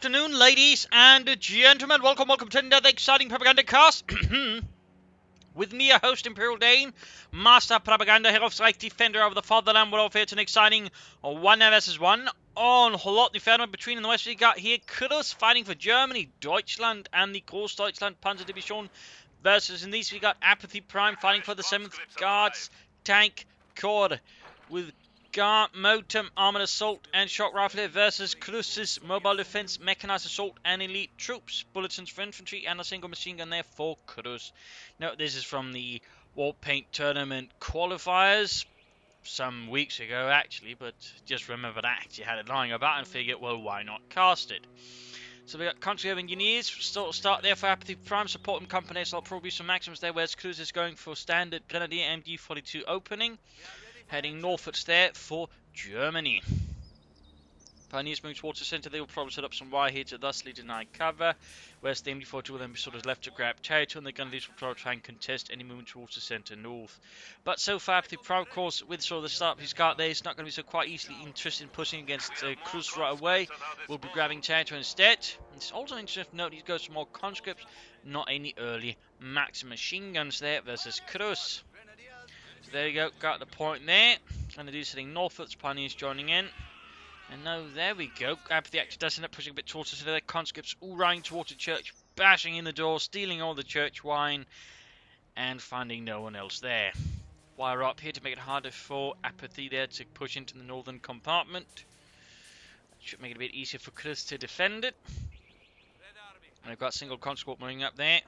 afternoon, ladies and gentlemen. Welcome to another exciting Propagandacast. With me, a host, Imperial Dane, Master Propaganda, Hero of Strike, Defender of the Fatherland. We're off here to an exciting 1 vs 1 on Holot Inferno. Between in the west, we got here Cruzz fighting for Germany, Deutschland, and the Groß Deutschland Panzerdivision. Versus in these, we got Apathyprime fighting for the 7th Guards Tank Corps with Motor, Armored Assault, and Shock Rifle versus Cruzz's Mobile Defense, Mechanized Assault, and Elite Troops, Bulletins for Infantry, and a single machine gun there for Cruzz. Now, this is from the War Paint Tournament qualifiers some weeks ago, actually, but just remember that I actually had it lying about and figured, well, why not cast it? So we got Country of Engineers, start there for Apathyprime, supporting companies, so I'll probably some maxims there, whereas Cruzz is going for standard Grenadier MG42 opening. Heading northwards there for Germany. Pioneers moving towards the centre. They will probably set up some wire here to thusly deny cover. Whereas the MD42 will then be sort of left to grab territory, and the Grenadiers will probably try and contest any movement towards the centre north. But so far, the Prime, of course, with sort of the start he's got there, he's not going to be so quite easily interested in pushing against Cruzz right away. We'll be grabbing territory instead. It's also interesting to note he goes for more conscripts, not any early maximum machine guns there versus Cruzz. There you go, got the point there. And it is heading northwards, Pioneers joining in. And now, there we go. Apathy actually does end up pushing a bit towards us. So there, conscripts all running towards the church, bashing in the door, stealing all the church wine, and finding no one else there. Wire up here to make it harder for Apathy there to push into the northern compartment. That should make it a bit easier for Cruzz to defend it. And I've got single conscript moving up there.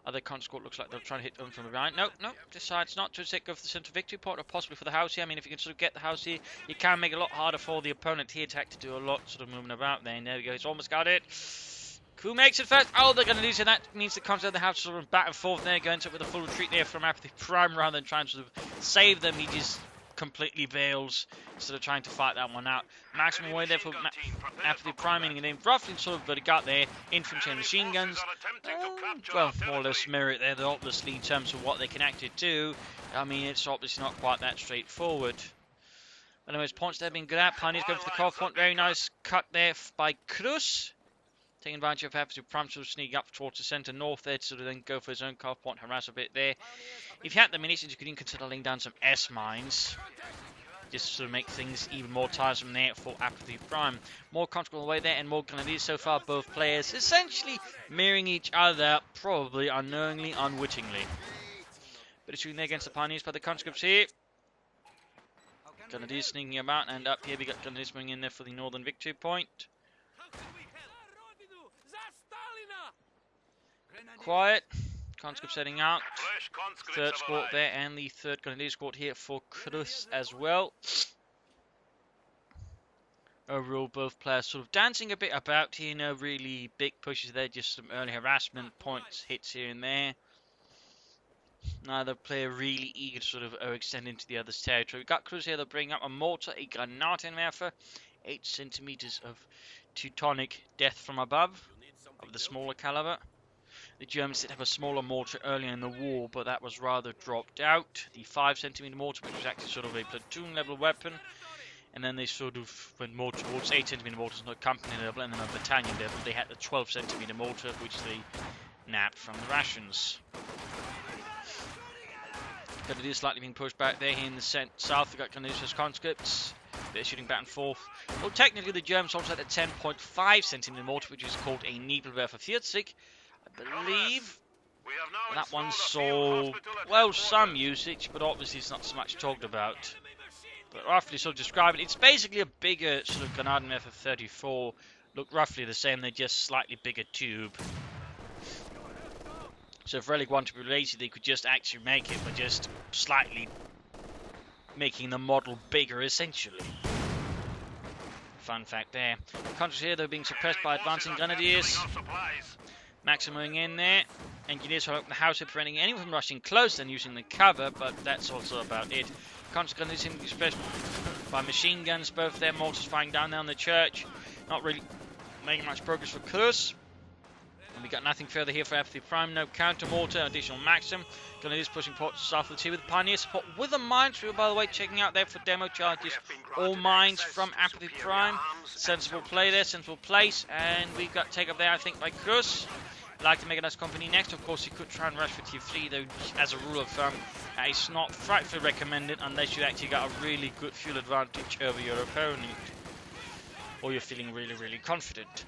Other conscript looks like they're trying to hit them from the right. No, decides not to take go for the central victory point, or possibly for the house here. I mean, if you can sort of get the house here, you can make it a lot harder for the opponent here to have to do a lot sort of moving about there. And there we go, he's almost got it. Who makes it first? Oh, they're going to lose it. That means the conscript of the house sort of back and forth there, going to with a full retreat there from Apathyprime rather than trying to sort of save them. He just completely bails instead of trying to fight that one out. Maximum way there for Apathyprime, meaning they roughly sort of got there infantry and machine guns. Well, more or less merit there, they're obviously in terms of what they can actually do. I mean, it's obviously not quite that straightforward. But anyways, points there being good at. Pioneers going for the core point. Very nice cut there by Cruzz. Taking advantage of Apathyprime to sneak up towards the centre north there to sort of then go for his own core point, harass a bit there. If you had the munitions, you could even consider laying down some S-mines. Just to sort of make things even more tiresome there for Apathyprime. More conscript on the way there and more Grenadiers so far, both players essentially mirroring each other, probably unknowingly, unwittingly. But it's shooting there against the Pioneers by the conscripts here. Grenadiers sneaking about, and up here we got Grenadiers moving in there for the northern victory point. Quiet. Conscript setting out. Third squad there, and the third Grenadier squad here for Cruzz as well. Overall, both players sort of dancing a bit about here. No really big pushes there, just some early harassment points, hits here and there. Neither player really eager to sort of extend into the other's territory. We've got Cruzz here, they'll bring up a mortar, a Granatenwerfer, 8 centimeters of Teutonic death from above, of the smaller caliber. The Germans did have a smaller mortar earlier in the war, but that was rather dropped out. The 5 centimeter mortar, which was actually sort of a platoon level weapon. And then they sort of went more towards 8 centimeter mortars, not company level, and then on battalion level they had the 12 centimeter mortar, which they nabbed from the rations. But it is slightly being pushed back there. Here in the south, we've got Grenadiers conscripts. They're shooting back and forth. Well, technically the Germans also had a 10.5 centimeter mortar, which is called a Nebelwerfer 40. I believe that one saw, well, some usage, but obviously it's not so much talked about. But roughly sort of describe it, it's basically a bigger sort of Granatenwerfer 34. Look roughly the same, they're just slightly bigger tube. So if Relic wanted to be lazy, they could just actually make it by just slightly making the model bigger, essentially. Fun fact there. Countries here, they're being suppressed by advancing Grenadiers. Maximum in there. Engineers will open the house, preventing anyone from rushing close and using the cover, but that's also about it. Consequently, seem to be suppressed by machine guns, both their mortars firing down the church. Not really making much progress for Cruzz. We got nothing further here for Apathyprime. No counter mortar, additional Maxim. Grenadiers pushing ports south of the T with Pioneer support with the mines. We were, by the way, checking out there for demo charges. All mines from Apathyprime. Sensible play there, sensible place. And we've got take up there, I think, by Cruzz. Like to make a nice company next. Of course, you could try and rush for tier 3, though, as a rule of thumb, it's not frightfully recommended unless you actually got a really good fuel advantage over your opponent, or you're feeling really, really confident.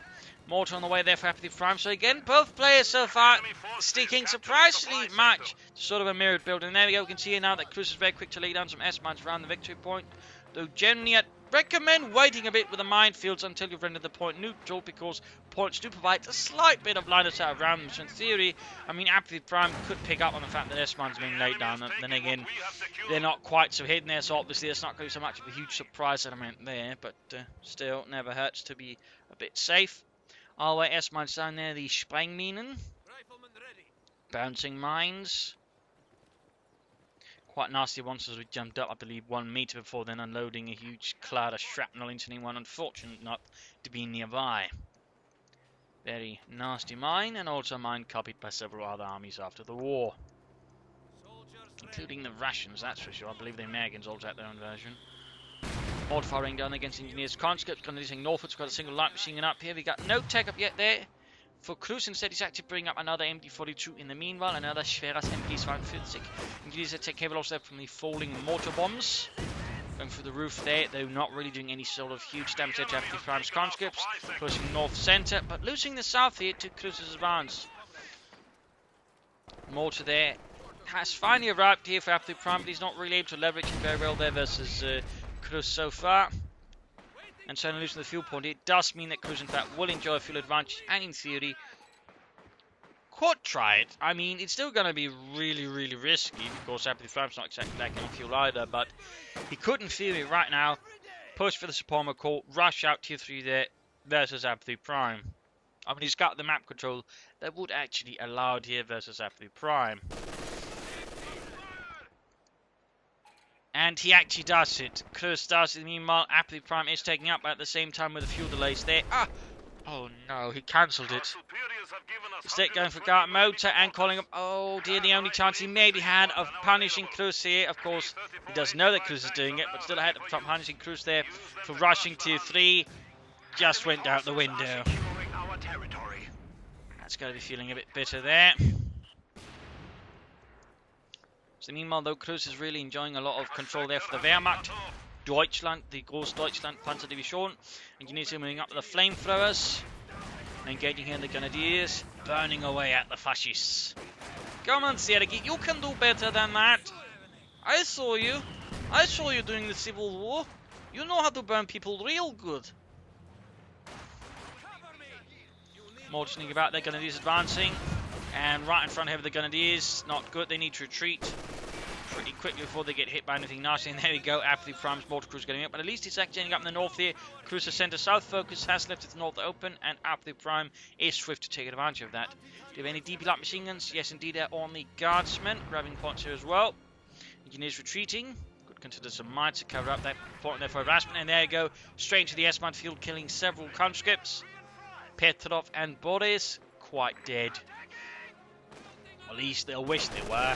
Mortar on the way there for Apathyprime. So again, both players so far sticking surprisingly much to sort of a mirrored build. And there we go. We can see here now that Cruzz is very quick to lay down some S-mines around the victory point. Though generally I'd recommend waiting a bit with the minefields until you've rendered the point neutral, because points do provide a slight bit of line of sight around them. So in theory, I mean, Apathyprime could pick up on the fact that S-mines are being laid down. And then again, they're not quite so hidden there, so obviously there's not going to be so much of a huge surprise element there. But still, never hurts to be a bit safe. Our way S-mines down there, the Sprengminen. Bouncing mines. Quite nasty ones as we jumped up, I believe, 1 meter before then unloading a huge cloud of shrapnel into anyone unfortunate enough to be nearby. Very nasty mine, and also a mine copied by several other armies after the war. Including the Russians, that's for sure. I believe the Americans also had their own version. Mortar firing down against engineers. Conscripts going to do northwards. Got a single light machine up here. We got no tech up yet there. For Cruzz, instead, he's actually bringing up another MD-42 in the meanwhile. Another Schweras MP-42. Engineers that take cable offset from the falling mortar bombs. Going through the roof there, though not really doing any sort of huge damage to Apathyprime's conscripts. Pushing north-center, but losing the south here to Cruzz's advance. Mortar there has finally arrived here for Apathyprime, but he's not really able to leverage it very well there versus Cruzz so far. And so losing the fuel point, it does mean that Cruzz in fact will enjoy a fuel advantage, and in theory could try it. I mean, it's still going to be really, really risky, because Apathyprime's not exactly lacking on fuel either, but he could in theory right now push for the Suprema call, rush out tier 3 there versus Apathyprime. I mean, he's got the map control that would actually allow it here versus Apathyprime. And he actually does it. Cruzz does it. Meanwhile, Apathyprime is taking up at the same time with the fuel delays there. Ah! Oh no, he cancelled it. Instead going for guard motor and calling up. Oh dear, the only chance he maybe had of punishing Cruzz here. Of course, he does know that Cruzz is doing it, but still ahead of punishing Cruzz there for rushing tier 3. Just went out the window. That's going to be feeling a bit bitter there. So meanwhile, though, Cruzz is really enjoying a lot of control there for the Wehrmacht. Deutschland, the Großdeutschland Panzerdivision. Engineers are moving up with the flamethrowers. Engaging here in the Grenadiers. Burning away at the fascists. Come on, Sergei, you can do better than that. I saw you. I saw you during the Civil War. You know how to burn people real good. More sneaking about there, Grenadiers advancing. And right in front here of the Grenadiers, not good, they need to retreat pretty quickly before they get hit by anything nasty. And there we go, Apathyprime's mortar crews getting up, but at least it's actually ending up in the north here. Cruzz center-south focus has left its north open, and Apathyprime is swift to take advantage of that. Do you have any DP light machine guns? Yes, indeed, they're on the guardsmen, grabbing points here as well. Engineers retreating. Could consider some mines to cover up that point there for harassment, and there you go, straight into the S-mine field, killing several conscripts. Petrov and Boris quite dead. At least they'll wish they were.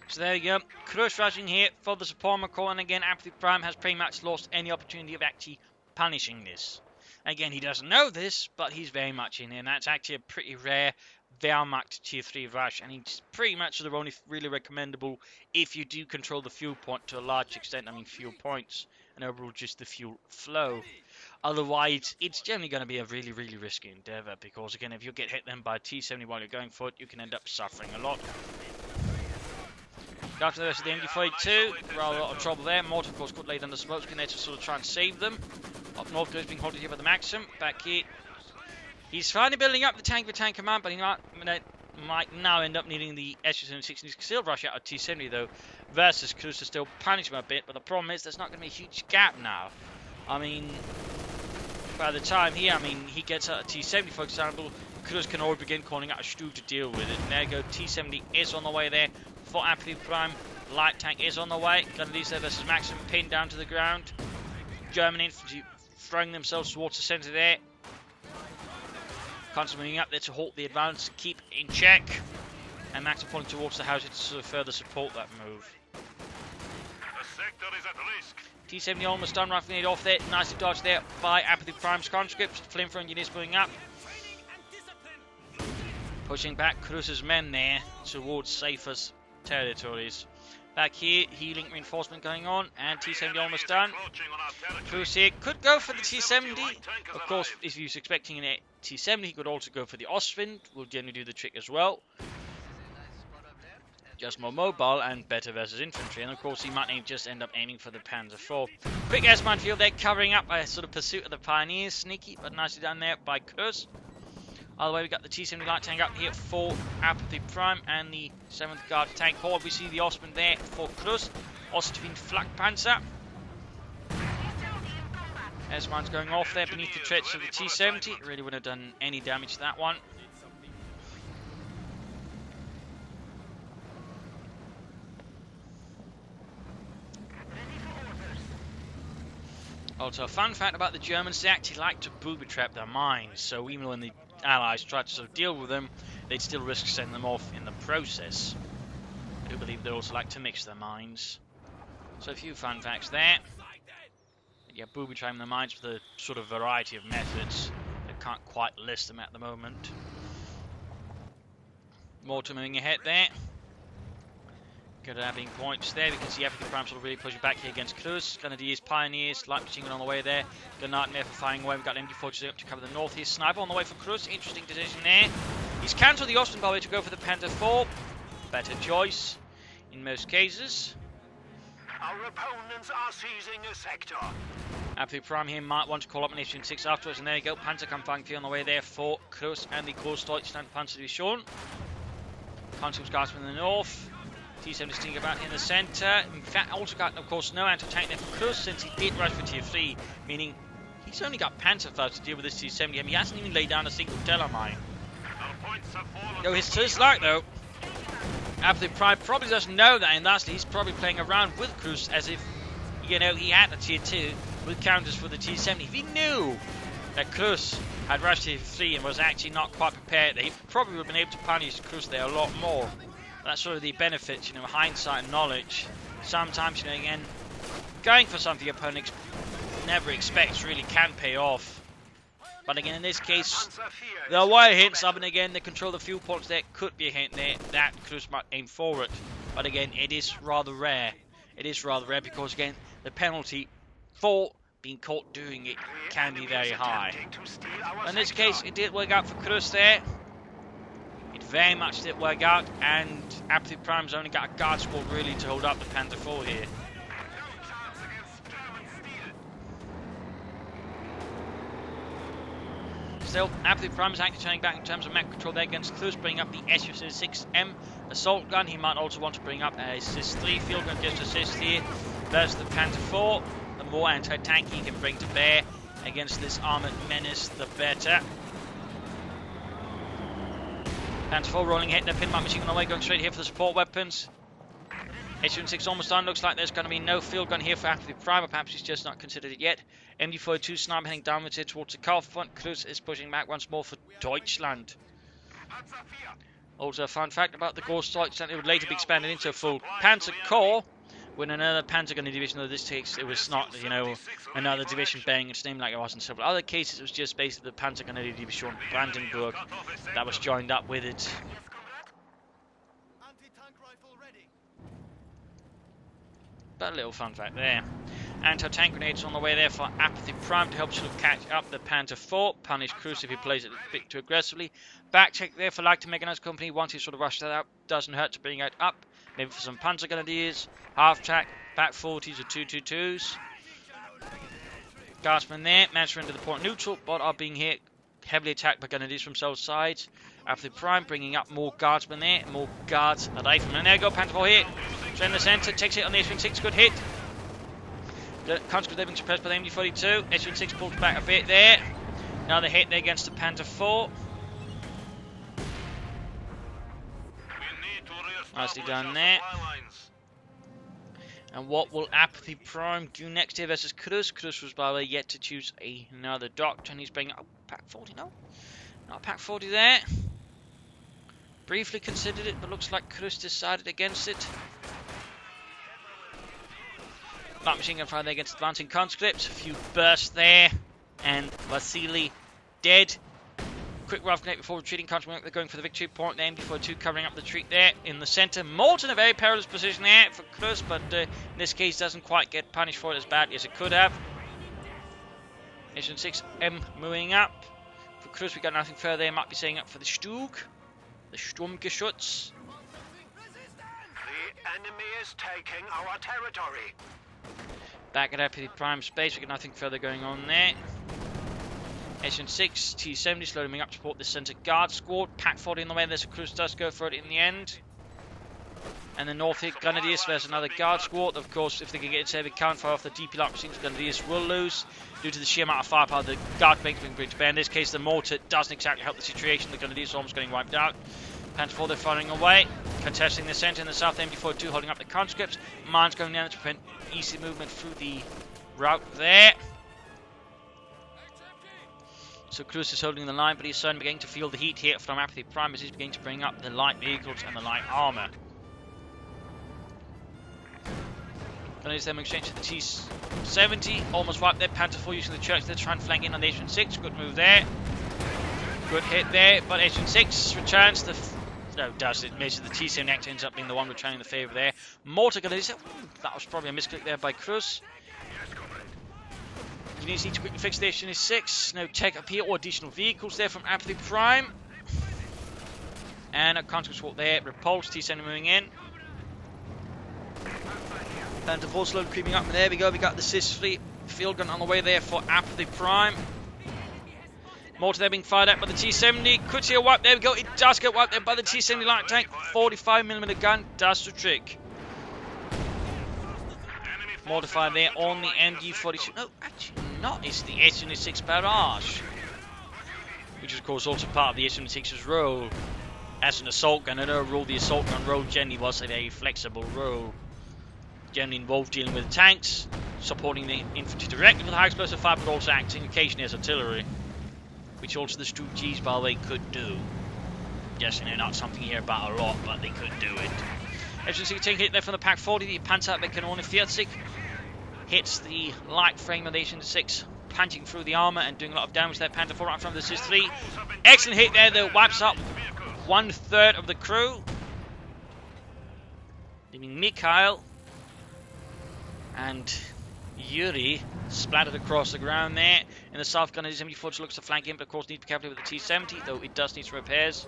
So there you go. Cruzz rushing here for the Suprema call, and again Apathyprime has pretty much lost any opportunity of actually punishing this. Again, he doesn't know this, but he's very much in here, and that's actually a pretty rare Wehrmacht tier 3 rush, and he's pretty much the only really recommendable if you do control the fuel point to a large extent. I mean fuel points, and overall just the fuel flow. Otherwise, it's generally going to be a really, really risky endeavor, because again, if you get hit then by T-70 while you're going for it, you can end up suffering a lot. After the rest of the MD-42, rather a lot of trouble there. Mortar, of course, got laid under smoke screen there to sort of try and save them. Up north, goes being halted here by the Maxim. Back here, he's finally building up the tank-for-tank command, but he might now end up needing the SU-76. He can still rush out of T-70 though, versus Cruzz to still punish him a bit. But the problem is, there's not going to be a huge gap now. I mean, by the time he gets out of T-70, for example, Cruzz can already begin calling out a Stu to deal with it. And there you go, T-70 is on the way there for Apathyprime. Light tank is on the way. Grenadiers there versus Maxim, pinned down to the ground. German infantry throwing themselves towards the centre there. Constantly moving up there to halt the advance, keep in check. And Max are pulling towards the house to sort of further support that move. The sector is at risk. T-70 almost done, rifling it off there. Nicely dodged there by Apathyprime's conscripts. Flamethrower engineers moving up. Pushing back Cruzz's men there towards safer territories. Back here, healing reinforcement going on, and T-70 almost done. Cruzz here could go for the T-70. Of course, if he was expecting a T-70, he could also go for the Ostwind. Will generally do the trick as well. Just more mobile and better versus infantry, and of course he might just end up aiming for the Panzer IV. Quick air minefield there, covering up a sort of pursuit of the Pioneers. Sneaky, but nicely done there by Cruzz. All the way, we got the T-70 light tank up here for Apathyprime and the 7th Guard tank corps. We see the Ostwind there for Cruzz. Ostwind Flakpanzer. Air mines going off there beneath the treads of the T-70. Really wouldn't have done any damage to that one. Also, a fun fact about the Germans, they actually like to booby-trap their mines, so even when the Allies tried to sort of deal with them, they'd still risk sending them off in the process. I do believe they also like to mix their mines. So a few fun facts there. Yeah, booby-trapping the mines with a sort of variety of methods. I can't quite list them at the moment. Mortar moving ahead there. Good having points there. We can see Apathyprime sort of really pushing back here against Cruzz. Grenadiers, Pioneers, light machine gun on the way there. Grenadier there for firing away. We've got MG-42 up to cover the north here. Sniper on the way for Cruzz. Interesting decision there. He's cancelled the Ostwind by the way to go for the Panzer IV. Better choice in most cases. Our opponents are seizing a sector. Apathyprime here might want to call up an H-6 afterwards, and there you go. Panzerkampfwagen on the way there for Cruzz and the Großdeutschland Panzer Division. Conscripts Guardsmen in the north. T-70 sticking about in the centre. In fact, also got, of course, no anti-tank there for Cruzz since he did rush for Tier 3, meaning he's only got Panzerfaust to deal with this T-70. I mean, he hasn't even laid down a single Teller mine. Yo, his like though. Apathyprime probably doesn't know that, and lastly, he's probably playing around with Cruzz as if, you know, he had a Tier 2 with counters for the T-70. If he knew that Cruzz had rushed Tier 3 and was actually not quite prepared, he probably would have been able to punish Cruzz there a lot more. That's sort of the benefits, you know, hindsight and knowledge. Sometimes, you know, again, going for something your opponent never expects really can pay off. But again, in this case, there were hints up, and again, they control the fuel points there. Could be a hint there that Cruzz might aim for it. But again, it is rather rare. It is rather rare because, again, the penalty for being caught doing it can be very high. In this case, it did work out for Cruzz there. It very much did work out, and Apathyprime's only got a guard squad really to hold up the Panzer IV here. Still, Apathyprime is actually turning back in terms of map control there against Cruzz, bringing up the SU-6M assault gun. He might also want to bring up a SIS-3 field gun just assist here versus the Panzer IV. The more anti-tank he can bring to bear against this armoured menace, the better. Panzer IV rolling ahead, the Pinmark machine gun on the way, going straight here for the support weapons. H-6 almost done, looks like there's going to be no field gun here for Apathyprime, or perhaps he's just not considered it yet. MG-42 sniper heading downwards here towards the car front. Cruzz is pushing back once more for Deutschland. Also a fun fact about the Großdeutschland, it would later be expanded into a full Panzer Corps with another Panzer gun division. Though this case it was not, you know, another division bearing its name like it was in several other cases. It was just basically the Panzer gun division Brandenburg that was joined up with it. But a little fun fact there. Anti-tank grenades on the way there for Apathyprime to help sort of catch up the Panzer IV. Punish Cruzz if he plays it a bit too aggressively. Back check there for Light to Mechanized Company. Once he sort of rushed that out, doesn't hurt to bring it up. Maybe for some Panzer Grenadiers. Half track, back 40s or 222s. Guardsmen there, managed to enter the point neutral, but are being hit heavily attacked by Grenadiers from both sides. Apathyprime bringing up more guardsmen there, more guards at riflemen. And there you go, Panzer IV hit. Straight in the centre, takes it on the H-6, good hit. The conscripts have been suppressed by the MG-42. H-6 pulls back a bit there. Another hit there against the Panzer IV. Nicely done there. And what will Apathyprime do next here versus Cruzz? Cruzz was, by the way, yet to choose another doctrine. He's bringing up pack 40, no? Not Pack 40 there. Briefly considered it, but looks like Cruzz decided against it. Light machine gun fire there against advancing conscripts. A few bursts there. And Vasily dead. Quick rough grenade before retreating. They're going for the victory point there. MD42 covering up the retreat there in the centre. Morton in a very perilous position there for Cruzz, but in this case doesn't quite get punished for it as badly as it could have. Nation 6M moving up. For Cruzz, we got nothing further there. Might be setting up for the Stug. The Sturmgeschütz. The enemy is taking our territory. Back at Apathyprime space, we got nothing further going on there. SN6, T70 slowly moving up to support the centre guard squad. Pack 40 in the way, there's a Cruzz does go for it in the end. And the North here, Grenadiers versus another guard squad. Of course, if they can get into heavy count fire off the DP light machines, Grenadiers will lose due to the sheer amount of firepower the guard banks being bring to bear. In this case, the mortar doesn't exactly help the situation. The Grenadiers are almost getting wiped out. Panther 4, they're firing away, contesting the centre in the south. MD42 holding up the conscripts. Mines going down to prevent easy movement through the route there. So Cruzz is holding the line, but he's certainly beginning to feel the heat here from Apathyprime as he's beginning to bring up the light vehicles and the light armour. Grenadiers then exchange to the T70, almost wiped their Panther 4 using the church. They're trying to flank in on the H6. Good move there. Good hit there, but H6 returns the... No, does it misses the T70 act ends up being the one returning the favour there. Mortar Grenadiers. That was probably a misclick there by Cruzz. You need to quickly fix the H6. No tech up here or additional vehicles there from Apathyprime. And a conscript squad there. Repulse. T70 moving in. Panther 4 slowly creeping up. And there we go. We got the Cis-3 field gun on the way there for Apathyprime. Mortar there being fired at by the T70. Could see a wipe. There we go. It does get wiped there by the T70 light tank. 45mm gun does the trick. Mortar fire there on the MD42. No, actually not. It's the S-76 barrage. Which is of course also part of the S-76's role as an assault gun. And overall the assault gun role generally was a very flexible role. Generally involved dealing with tanks, supporting the infantry directly with high explosive fire, but also acting occasionally as artillery. Which also the Stug, by the way, could do. Yes, you know, not something you hear about a lot, but they could do it. As you see, taking hit there from the Pack 40, the Panzerkanone 40 hits the light frame of the H6, punching through the armour and doing a lot of damage there. Panther 4 right from the Cis-3. Excellent hit there that wipes up 1/3 of the crew. Leaving Mikhail and Yuri splattered across the ground there. In the south, Grenadiers MD4 looks to flank in, but of course need to be careful with the T70, though it does need some repairs.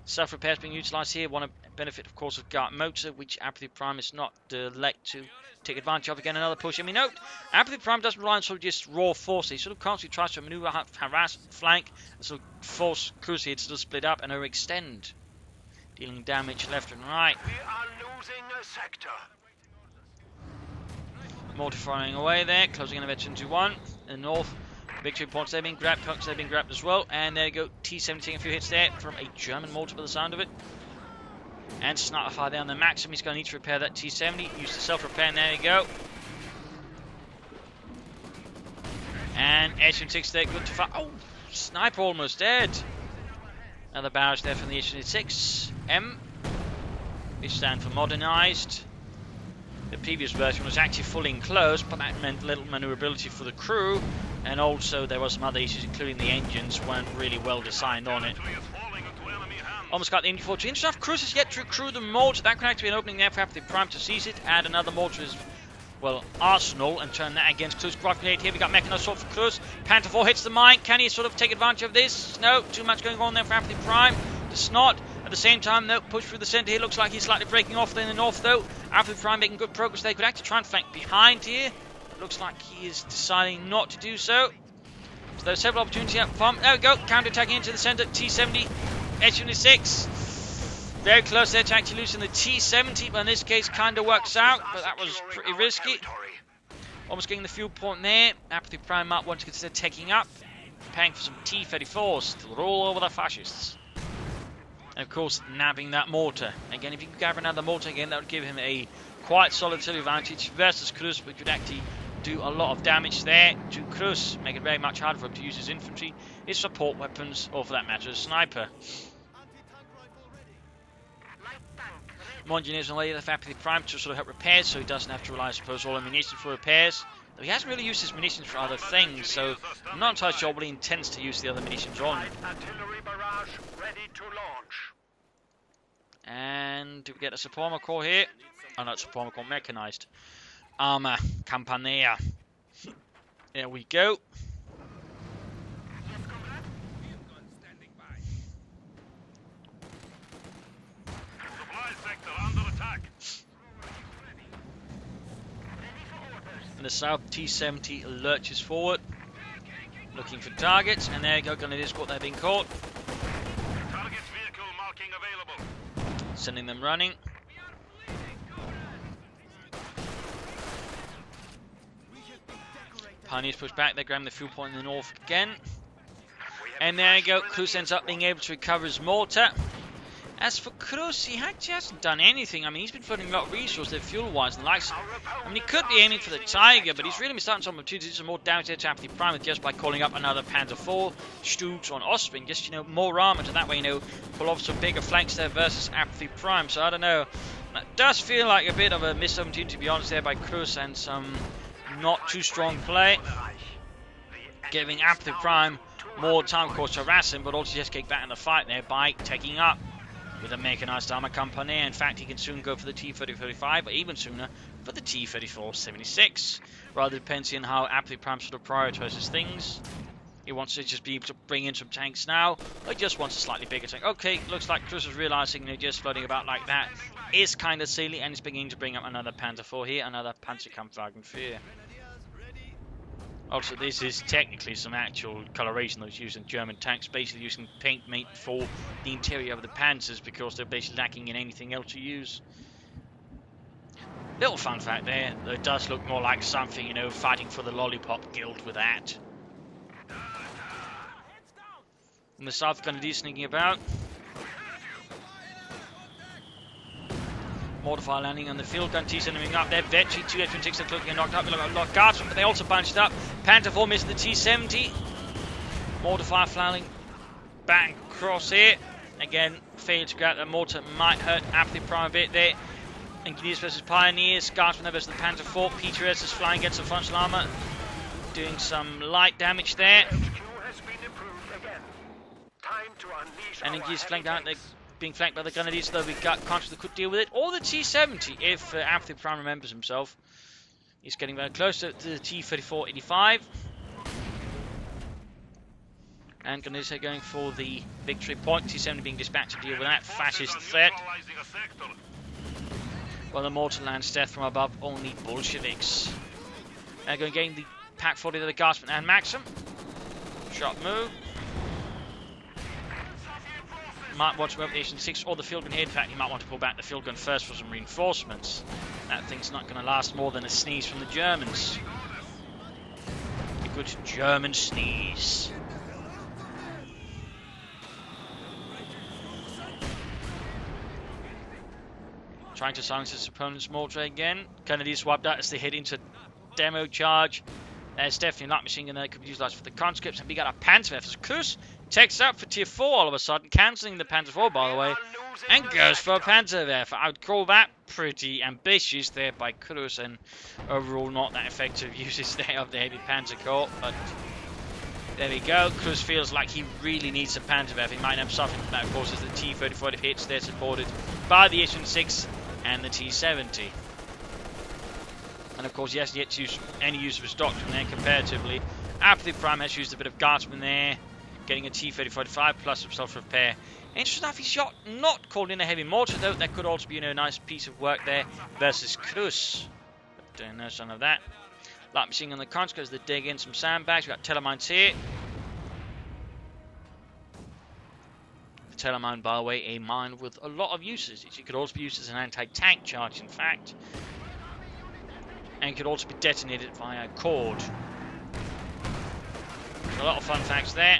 Self-repairs being utilised here. One benefit, of course, of Guard Motor, which Apathyprime is not elect to take advantage of. Again, another push. I mean, note, Apathyprime doesn't rely on sort of just raw force. He sort of constantly tries to manoeuvre, harass, flank, and sort of force Cruzz here to sort of split up and overextend, dealing damage left and right. We are losing a sector. Mortar firing away there, closing in on H2-1. In the north, victory points they're being grabbed, punks they're being grabbed as well. And there you go, T70 taking a few hits there from a German mortar by the sound of it. And sniper fire there on the Maxim. He's going to need to repair that T70. Use the self-repair, and there you go. And H6 there, good to fire. Oh, sniper almost dead. Another barrage there from the H6M, which stands for modernised. The previous version was actually fully enclosed, but that meant little maneuverability for the crew, and also there were some other issues, including the engines weren't really well designed on it. Almost got the MD4. Interesting enough, Cruzz has yet to recruit the mortar. That could actually be an opening there for Apathyprime to seize it. Add another mortar to his, well, arsenal and turn that against Cruzz. Rock grenade here. We got mechanized assault for Cruzz. Panther 4 hits the mine. Can he sort of take advantage of this? No, too much going on there for Apathyprime. It's not. At the same time, though, push through the centre here. Looks like he's slightly breaking off there in the north, though. Apathyprime making good progress. They could actually try and flank behind here. Looks like he is deciding not to do so. So there's several opportunities here from. There we go. Counter-attacking into the centre. T70. H26. Very close there to actually losing the T70, but in this case kind of works out, but that was pretty risky. Almost getting the fuel point there. Apathyprime might want to consider taking up, paying for some T-34s to roll over the fascists. And of course, nabbing that mortar. Again, if he could grab another mortar again, that would give him a quite solid artillery advantage versus Cruzz, which would actually do a lot of damage there to Cruzz, making it very much harder for him to use his infantry, his support weapons, or for that matter, a sniper. More engineers on the way with Apathyprime to sort of help repairs, so he doesn't have to rely, I suppose, all on munitions for repairs. Though he hasn't really used his munitions for other things, so I'm not entirely sure what he intends to use the other munitions on. Artillery barrage ready to launch. And do we get a Suprema Corps here? Oh, not Suprema Corps, mechanized. Armor, Campanea. There we go. Supply sector under attack. In the south, T-70 lurches forward, looking for targets, and there you go, gonna escort they're being caught. Target vehicle marking available. Sending them running. Pioneers push back, they're grabbing the fuel point in the north again. And there you go, Cruzz ends up being able to recover his mortar. As for Cruzz, he actually hasn't done anything. I mean, he's been flooding a lot of resources, fuel-wise and the likes. I mean, he could be aiming for the Tiger, but he's really been starting some opportunities to do some more damage there to Apathyprime just by calling up another Panzer IV, Stutz on Ostring. Just, you know, more armor to that way, you know, pull off some bigger flanks there versus Apathyprime. So, I don't know. That does feel like a bit of a missed opportunity, to be honest, there by Cruzz, and some not too strong play. Giving Apathyprime more time, of course, to harass him, but also just get back in the fight there by taking up with a mechanized armor company. In fact, he can soon go for the T-3035, or even sooner for the T-3476. Rather depending on how Apathyprime sort of prioritizes things. He wants to just be able to bring in some tanks now, or he just wants a slightly bigger tank. Okay, looks like Cruzz is realizing they're just floating about like that is kind of silly, and he's beginning to bring up another Panzer IV here, another Panzerkampfwagen IV. Also, this is technically some actual coloration that was used in German tanks, basically using paint made for the interior of the Panzers because they're basically lacking in anything else to use. Little fun fact there, it does look more like something, you know, fighting for the Lollipop Guild with that. And the South Grenadiers sneaking about. Mortar fire landing on the field gun, T-70 up there. Vetchi, 2 F-26 are looking knocked up. We've got a lot of guards, but they also bunched up. Panzer IV missed the T-70. Mortar fire flying back across here. Again, failed to grab that mortar. Might hurt Apathyprime a bit there. Engineers versus Pioneers. Guardsmen versus the Panzer IV. PTRS is flying against the frontal armor. Doing some light damage there. And engineers flanked out. They're being flanked by the Grenadiers, though we've got Contra that could deal with it. Or the T-70, if Apathyprime remembers himself. He's getting very close to the T-3485. And Grenadiers are going for the victory point. T-70 being dispatched to deal with that fascist threat. Well, the mortar lands death from above, only Bolsheviks. They're going to gain the Pack 40 of the Guardsman and Maxim. Sharp move. Might want to move the H6 or the field gun here. In fact, you might want to pull back the field gun first for some reinforcements. That thing's not going to last more than a sneeze from the Germans. A good German sneeze. Trying to silence his opponent's mortar again. Kennedy swapped out as they head into demo charge. There's definitely light machine gun that could be utilized for the conscripts, and we got a Panzer as Cruzz takes up for Tier 4 all of a sudden, cancelling the Panzer IV by the way, and goes for a Panzer. I would call that pretty ambitious there by Cruzz, and overall not that effective uses there of the heavy Panzer Corps, but there we go. Cruzz feels like he really needs a Panzer. He might have something from that, of course, as the T-34 hits. They're supported by the H-6 and the T-70. And of course, he hasn't yet to use any use of his doctrine there comparatively. Apathyprime has used a bit of Guardsman there, getting a T-3045 plus some self-repair. Interesting enough, he's not called in a heavy mortar though. That could also be, you know, a nice piece of work there versus Cruzz. But no sign of that. Light machine on the conscripts, they dig in some sandbags. We've got telemines here. The telemine, by the way, a mine with a lot of uses. It could also be used as an anti-tank charge, in fact. And could also be detonated via cord. A lot of fun facts there.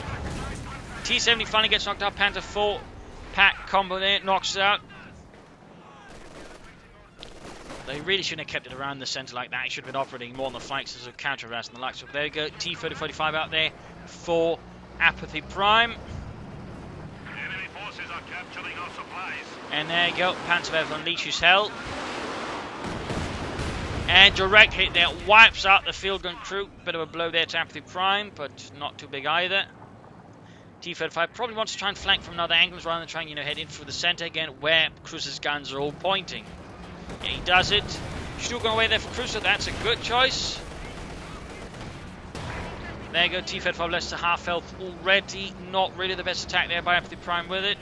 T-70 finally gets knocked out. Panzer IV pack combo there, knocks it out. They really shouldn't have kept it around the centre like that. It should have been operating more on the flanks as a counter harass and the like. So there you go, T-3045 out there for Apathyprime. Enemy forces are capturing our supplies. And there you go, Panzerwerfer unleashes hell. And direct hit there, wipes out the field gun crew. Bit of a blow there to Apathyprime, but not too big either. T-35 probably wants to try and flank from another angle rather than trying, head in through the centre again, where Cruzz's guns are all pointing. Yeah, he does it. Still going away there for Cruzz, so that's a good choice. There you go, T-35 less than half health already. Not really the best attack there by Apathyprime with it.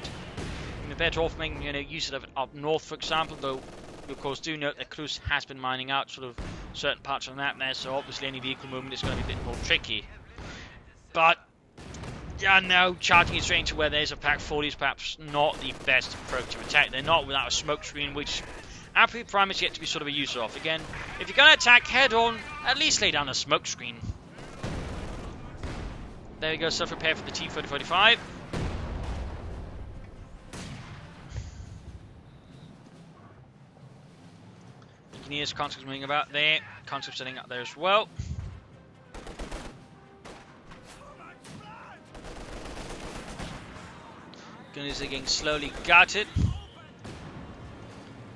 You're better off making use of it up north, for example, though we of course do note that Cruzz has been mining out sort of certain parts of the map there, so obviously any vehicle movement is going to be a bit more tricky. But yeah, no, charging it straight into where there's a Pack 40 is perhaps not the best approach to attack. They're not without a smoke screen, which Apathyprime is yet to be sort of a user of. Again, if you're going to attack head on, at least lay down a smoke screen. There we go, self-repair for the T-3045. Engineers, conscripts moving about there. Conscripts setting up there as well. Gunners are getting slowly gutted.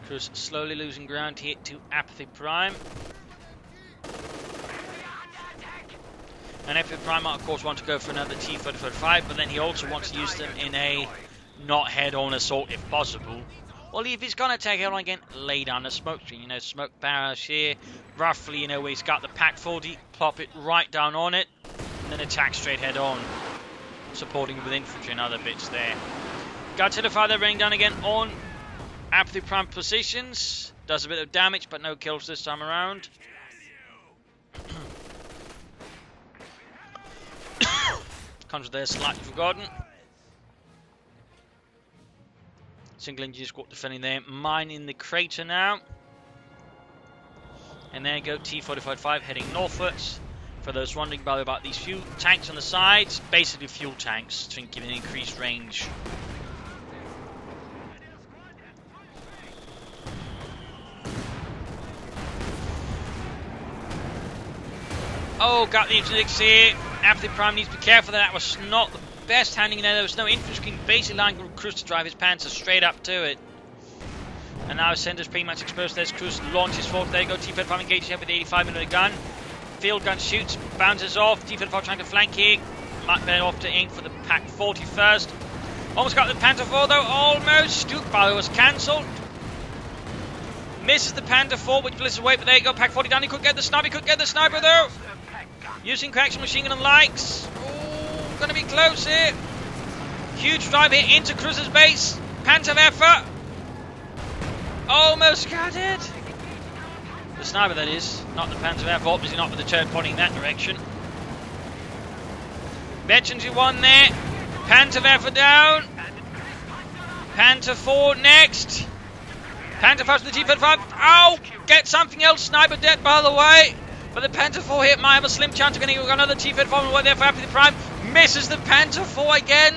Cruzz slowly losing ground here to Apathyprime. And Apathyprime might of course want to go for another T-3045, but then he also wants to use them in a not head-on assault if possible. Well, if he's going to take head-on again, lay down the smoke screen. Smoke barrels here, roughly, where he's got the Pack 40, plop it right down on it, and then attack straight head-on, supporting with infantry and other bits there. Gutilify they're running down again on Apathyprime positions. Does a bit of damage, but no kills this time around. Comes there slightly forgotten. Single engineer squad defending there. Mine in the crater now. And there you go, T-3045 heading northwards. For those wondering about these few tanks on the sides, basically fuel tanks to give an increased range. Oh, got the interdicts here. Apathyprime needs to be careful that was not the best handling there. There was no infantry, basically allowing Cruzz to drive his Panzer straight up to it. And now his center's pretty much exposed. There's Cruzz launches forward. There you go, T-35 engages here with the 85mm gun. Field gun shoots, bounces off. T-35 trying to flank here. Might better off to aim for the Pack 40 first. Almost got the Panther 4 though, almost. Duke Barrow was cancelled. Misses the Panther 4, which blitzes away, but there you go, Pack 40 down. He could get the sniper, though. Using coaxial machine gun and likes. Oh, gonna be close here. Huge drive here into Cruzz's base. Panzerwerfer. Almost got it. The sniper, that is. Not the Panzerwerfer, obviously not with the turret pointing in that direction. Veterans who won there. Panzerwerfer down. Panther 4 next. Panther 5 to the T-35. Ow! Get something else. Sniper dead, by the way. But the Panther 4 here might have a slim chance of getting another T-35 right there for Apathyprime. Misses the Panther 4 again.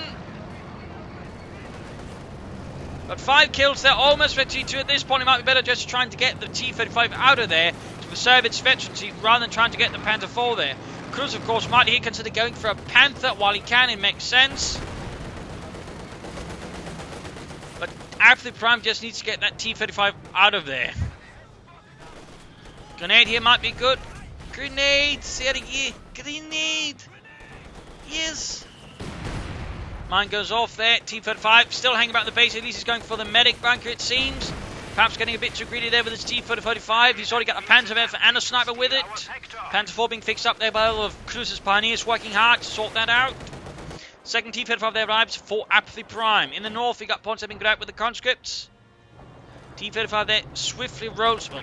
But 5 kills there, almost for T2 at this point. It might be better just trying to get the T-35 out of there to preserve its veterancy rather than trying to get the Panther 4 there. Cruzz, of course, might here consider going for a Panther while he can. It makes sense. But Apathyprime just needs to get that T-35 out of there. Grenade here might be good. Grenade, Sergei. Grenade. Yes. Mine goes off there. T-35 still hanging about the base. At least he's going for the medic bunker, it seems. Perhaps getting a bit too greedy there with his T-35. He's already got a Panzerwerfer and a sniper with it. Panther 4 being fixed up there by all of Cruzz's pioneers working hard to sort that out. Second T-35 there arrives for Apathyprime. In the north, we got points having got out with the conscripts. T-35 there swiftly rolls. Well,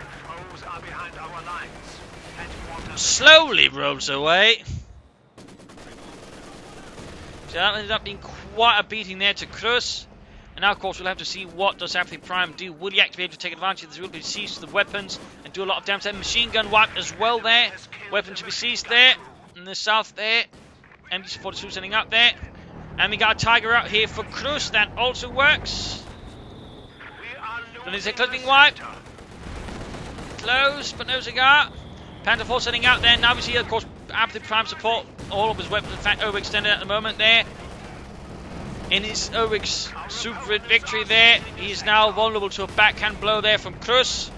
slowly rolls away. So that ended up being quite a beating there to Cruzz. And now, of course, we'll have to see what does Apathyprime do. Will he actually be able to take advantage of this? Will he seize the weapons and do a lot of damage there? Machine gun wipe as well there. Weapon to be seized there. In the south there. MD-42 setting up there. And we got a Tiger out here for Cruzz. That also works. Then is a close being wiped. close, but no cigar. Panther 4 setting out there. Now we see, of course, Apathyprime support all of his weapons. In fact, overextended at the moment there. In his Oryx super victory there, he is now vulnerable to a backhand blow there from Cruzz,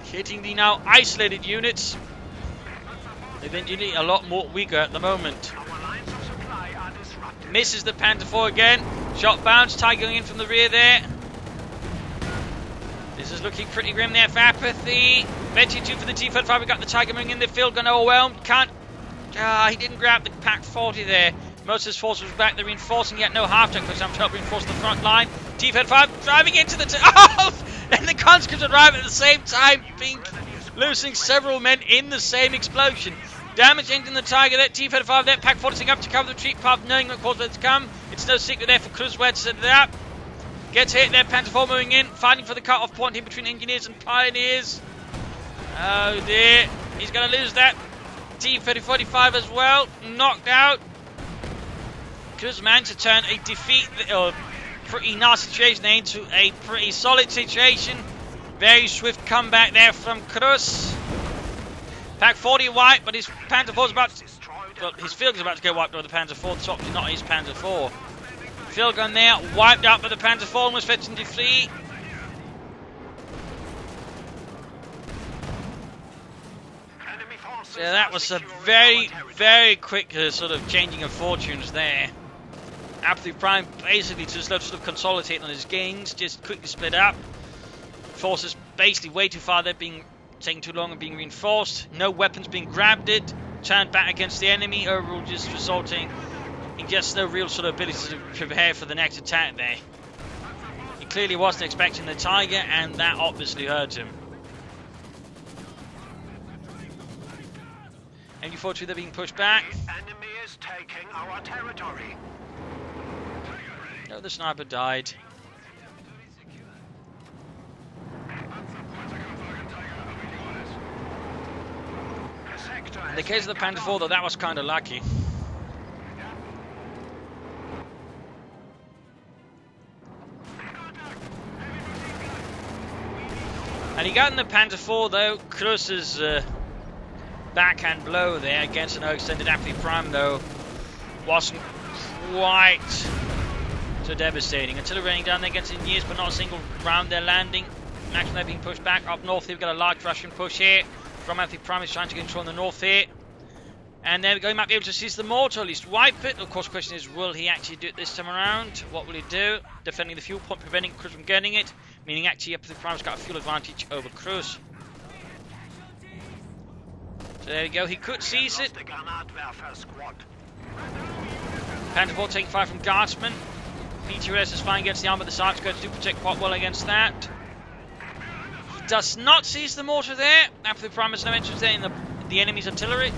hitting the now isolated units. Eventually a lot more weaker at the moment. Misses the Panther 4 again. Shot bounce, Tiger going in from the rear there. This is looking pretty grim there for Apathy. Veggie 2 for the T-35. We got the Tiger moving in the field, gun overwhelmed. Can't. He didn't grab the Pack 40 there. Most of his force was back. They're reinforcing, yet no half-tank for example to help reinforce the front line. T-35 driving into the... and the conscripts arrive at the same time, losing several men in the same explosion. Damage ending the Tiger there. T-35 there. Pack 40 up to cover the retreat path, knowing what cause to come. It's no secret there for Cruzz where to set it up. Gets hit there. Panther 4 moving in, fighting for the cut-off point in between engineers and pioneers. Oh dear. He's going to lose that. T-3045 as well. Knocked out. Cruzz managed to turn a defeat, or pretty nasty situation, into a pretty solid situation. Very swift comeback there from Cruzz. Pack 40 wiped, but his Panther 4 is about to, well, his field is about to get wiped by the Panther 4. It's obviously not his Panther 4. Field gun there, wiped out by the Panther 4, almost fetching defeat. So that was a very, very quick sort of changing of fortunes there. Apathyprime basically just sort of consolidating on his gains, just quickly split up. Forces basically way too far, they're being taking too long and being reinforced. No weapons being grabbed it, turned back against the enemy, overall just resulting in just no real sort of ability to prepare for the next attack there. He clearly wasn't expecting the Tiger, and that obviously hurt him. MG-42, they're being pushed back. The enemy is taking our territory. No, the sniper died. In the case of the Panther 4, though, that was kind of lucky. And he got in the Panther 4, though. Cruzz's backhand blow there against an extended Apathyprime, though, wasn't quite so devastating. Until raining down there against engineers, but not a single round they're landing. Maximum they're being pushed back. Up north, they've got a large Russian push here. From Apathyprime is trying to control the north here. And they're going to be able to seize the mortar, at least wipe it. Of course, the question is, will he actually do it this time around? What will he do? Defending the fuel point, preventing Cruzz from getting it. Meaning actually Apathyprime's got a fuel advantage over Cruzz. So there we go, he could seize it. Panther 4 taking fire from Guardsman. PTRS is fine against the arm, but the Sergeant's going to do protect quite well against that. He does not seize the mortar there. Apathyprime has no interest there in the enemy's artillery.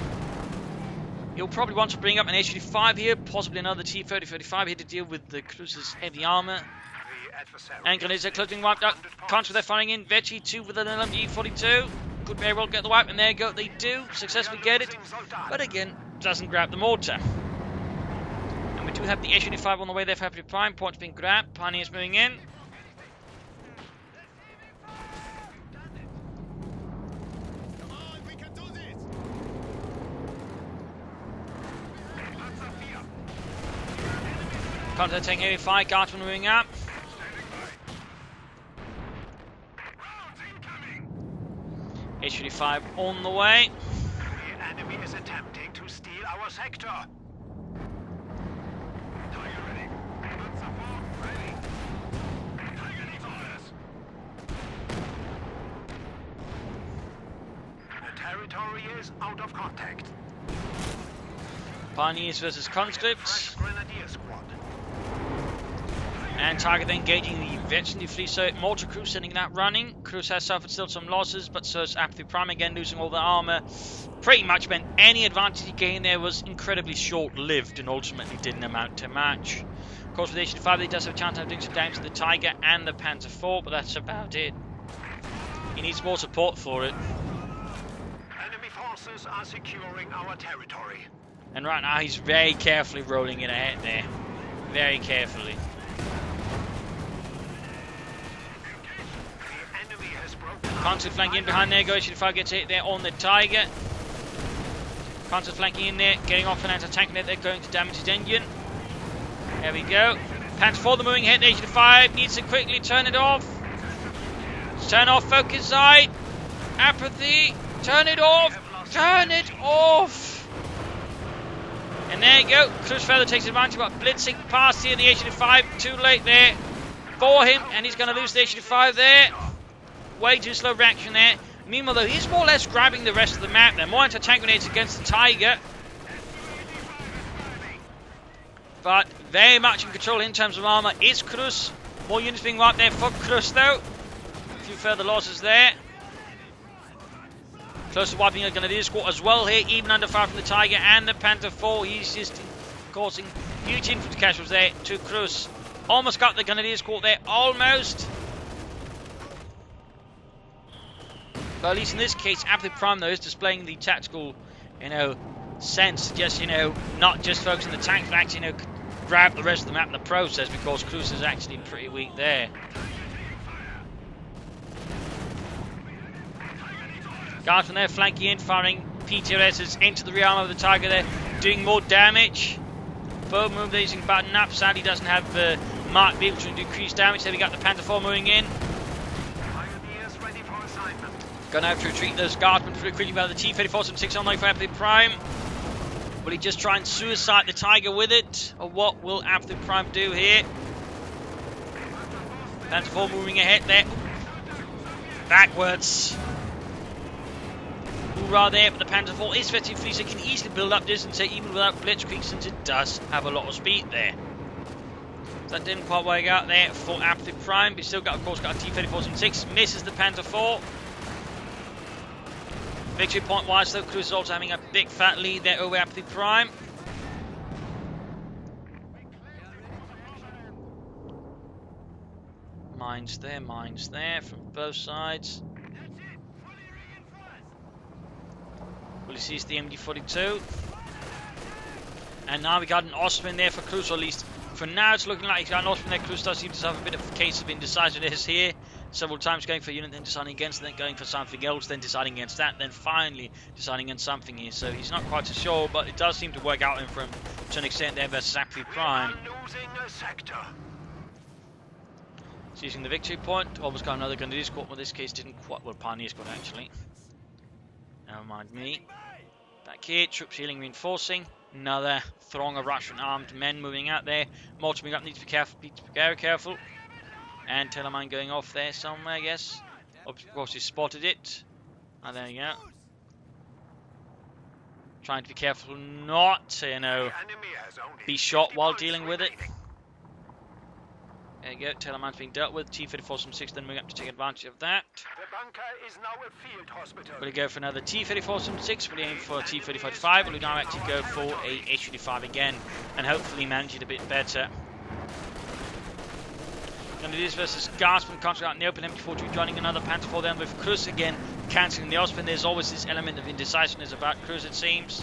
He'll probably want to bring up an H-35 here, possibly another T-30-35 here to deal with the Cruzz's heavy armor. And grenades are closing wiped out. Contra they're firing in. Veggie 2 with an LMG-42. Could very well get the wipe, and there you go. They do successfully get it, but again, doesn't grab the mortar. And we do have the H-85 on the way there for Apathyprime. Points being grabbed. Pioneers moving in. Contra taking heavy fire. Guardsman moving up. H-85 on the way. The enemy is attempting to steal our sector. Tiger ready. Ready. Tiger needs orders. The territory is out of contact. Pioneers versus conscripts. Grenadier squad. And Tiger then engaging the veteran fleet, so mortar crew sending that running. Cruzz has suffered still some losses, but so has Apathyprime again losing all the armor. Pretty much meant any advantage he gained there was incredibly short-lived and ultimately didn't amount to much. Of course, with H-85 he does have a chance of doing some damage to the Tiger and the Panther 4, but that's about it. He needs more support for it. Enemy forces are securing our territory. And right now he's very carefully rolling it ahead there. Very carefully. The enemy has broken Panzer flanking in behind there. Go85 gets hit there on the Tiger. Panzer flanking in there, getting off an anti-tank net. They're going to damage his engine. There we go. Panzer 4, the moving ahead. 85 needs to quickly turn it off. Turn off focus sight. Apathy. Turn it off. Turn it off. And there you go. Cruzz further takes advantage, but blitzing past here the H85. Too late there for him, and he's going to lose the H85 there. Way too slow reaction there. Meanwhile, though, he's more or less grabbing the rest of the map there. More anti-tank grenades against the Tiger. But very much in control in terms of armor is Cruzz. More units being wiped there for Cruzz, though. A few further losses there. Close to wiping a Grenadier squad as well here, even under fire from the Tiger and the Panther 4. He's just causing huge infantry casualties there to Cruzz. Almost got the Grenadier squad there, almost. But at least in this case, Apathyprime, though, is displaying the tactical, sense. Just, not just focus on the tanks, but actually, grab the rest of the map in the process, because Cruzz is actually pretty weak there. Guards from there flanking in, firing PTRSs into the rear armor of the Tiger there, doing more damage. Bow move there using button up. Sadly, doesn't have the marked vehicle to decrease damage. There we got the Panther 4 moving in. Going to have to retreat those guardsmen pretty quickly by the T-34-76 on like for Apathyprime. Will he just try and suicide the Tiger with it? Or what will Apathyprime do here? Panther 4 moving ahead there. Backwards. Hoorah there, but the Panther 4 is effectively so it can easily build up distance here, even without blitzkrieg, since it does have a lot of speed there. So that didn't quite work out there for Apathyprime, but still got, of course, got a T-34-76. Misses the Panther 4. Victory point wise, though, Cruzz is also having a big fat lead there over Apathyprime. Mines there from both sides. Well, he sees the MD42. And now we got an Osman there for Cruzz, or at least for now it's looking like he's got an Osman there. Cruzz does seem to have a bit of a case of indecisiveness here. Several times going for a unit, then deciding against, then going for something else, then deciding against that, then finally deciding against something here. So he's not quite so sure, but it does seem to work out for him to an extent there versus Apathyprime. He's using the victory point. Almost got another Grenadier squad, but in this case didn't quite. Well, Pioneer squad actually. Never mind me. Back here, troops healing, reinforcing. Another throng of Russian armed men moving out there. More moving up, need to be careful, very careful. And Telemine going off there somewhere, I guess. Of course, he spotted it. Oh, there you go. Trying to be careful not to, be shot while dealing with it. There you go, Telemine's being dealt with. T-34-76 then moving up to take advantage of that. The bunker is now a field hospital. Will he go for another T-34-76? Will he aim for a T-35? Will he now actually go for a H-35 again? And hopefully manage it a bit better. Grenadiers versus Guardsmen, concentrating out in the open. MT-42 joining another Panther 4 then with Cruzz again, cancelling the Osman. There's always this element of indecisiveness about Cruzz, it seems.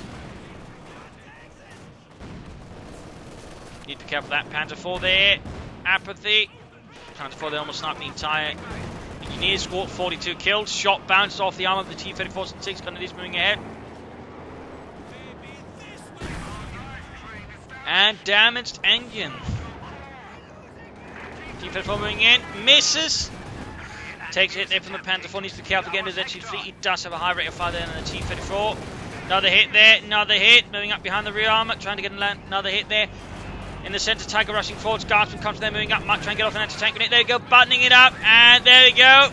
Need to be careful of that Panther 4 there. Apathy. Panther 4 there almost sniped the entire Engineer squad. 42 killed. Shot bounced off the arm of the T-34-76. Grenadiers moving ahead. And damaged engine. T-34 moving in, misses. Takes a hit there from the Panther 4, needs to be careful again. There's actually fleet. He does have a high rate of fire there than the T-34. Another hit there, another hit. Moving up behind the rear armor, trying to get another hit there. In the center, Tiger rushing forwards. Guardsman comes there, moving up, trying to get off an anti-tank unit. There you go, buttoning it up, and there you go.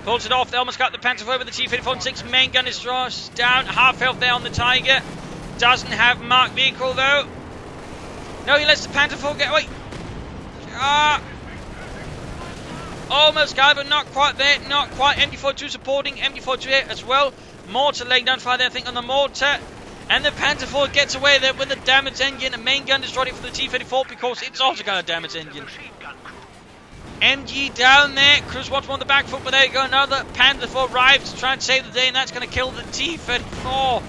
Pulls it off. They almost got the Panther 4 with the T-34-6. Main gun is down. Half health there on the Tiger. Doesn't have marked vehicle though. No, he lets the Panther 4 get away. Almost got it, but not quite there, not quite. MD42 supporting, MD42 here as well. Mortar laying down fire there, I think, on the mortar. And the Panther 4 gets away there with the damaged engine. The main gun is ready for the T-34 because it's also got a damaged engine. MG down there. Cruzz wants one on the back foot, but there you go. Another Panther 4 arrives to try and save the day, and that's going to kill the T-34.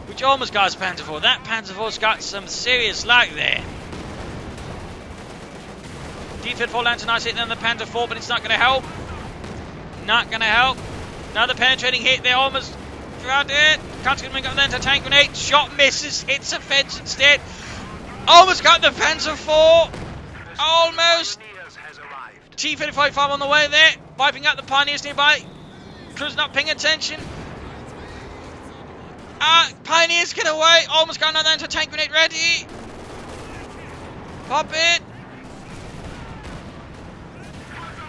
Which almost got his Panther 4. That Panther 4's got some serious lag there. T-34 lands a nice hit on the Panther 4, but it's not going to help. Not going to help. Another penetrating hit. They almost got it. Can't get the anti-tank grenade. Shot misses. Hits a fence instead. Almost got the Panzer IV. Almost. T-35 farm on the way there. Wiping out the Pioneers nearby. Cruzz not paying attention. Pioneers get away. Almost got another anti-tank grenade ready. Pop it.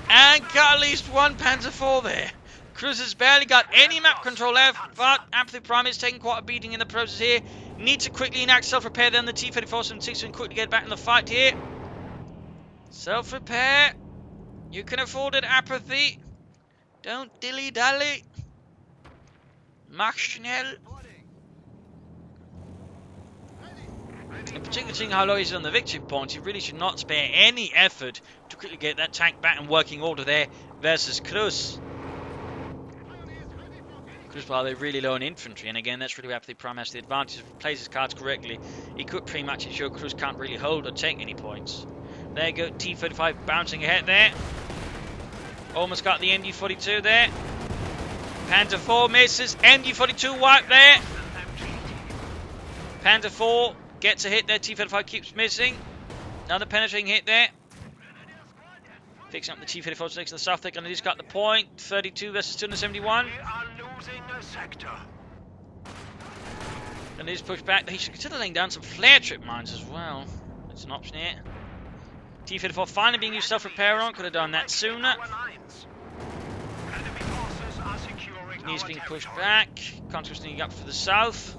And got at least one Panzer IV there. Cruzz has barely got any map control left, but Apathyprime is taking quite a beating in the process here. Need to quickly enact self-repair, then the T-3476 and quickly get back in the fight here. Self-repair. You can afford it, Apathy. Don't dilly-dally. Mach schnell. In particular, seeing how low he is on the victory points, he really should not spare any effort to quickly get that tank back in working order there versus Cruzz. Cruzz, while they're really low on infantry, and again, that's really where Apathyprime has the advantage. If he plays his cards correctly, he could pretty much ensure Cruzz can't really hold or take any points. There you go, T-35 bouncing ahead there. Almost got the MG-42 there. Panzer IV misses. MG-42 wiped there. Panzer IV gets a hit there. T-35 keeps missing. Another penetrating hit there. Fixing up the T-34 next to the south. They're going to just got the point. 32 versus 271. We are losing a sector. And they just push back. He should consider laying down some flare trip mines as well. That's an option here. T-34 finally being used self-repair on. Could have done that sooner. He's being pushed back. Contras sneaking up for the south.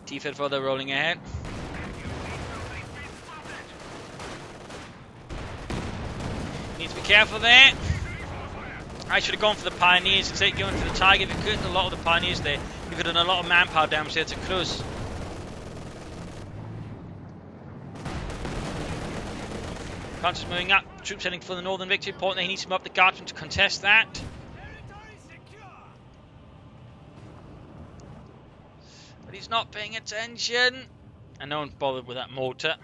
T-34, they're rolling ahead. Need to be careful there. I should have gone for the Pioneers instead of going for the Tiger. If you could, a lot of the Pioneers there, you could have done a lot of manpower damage there to Cruzz. Contras moving up. Troops heading for the northern victory point. He needs to move up the guardsmen to contest that. But he's not paying attention. And no one's bothered with that mortar.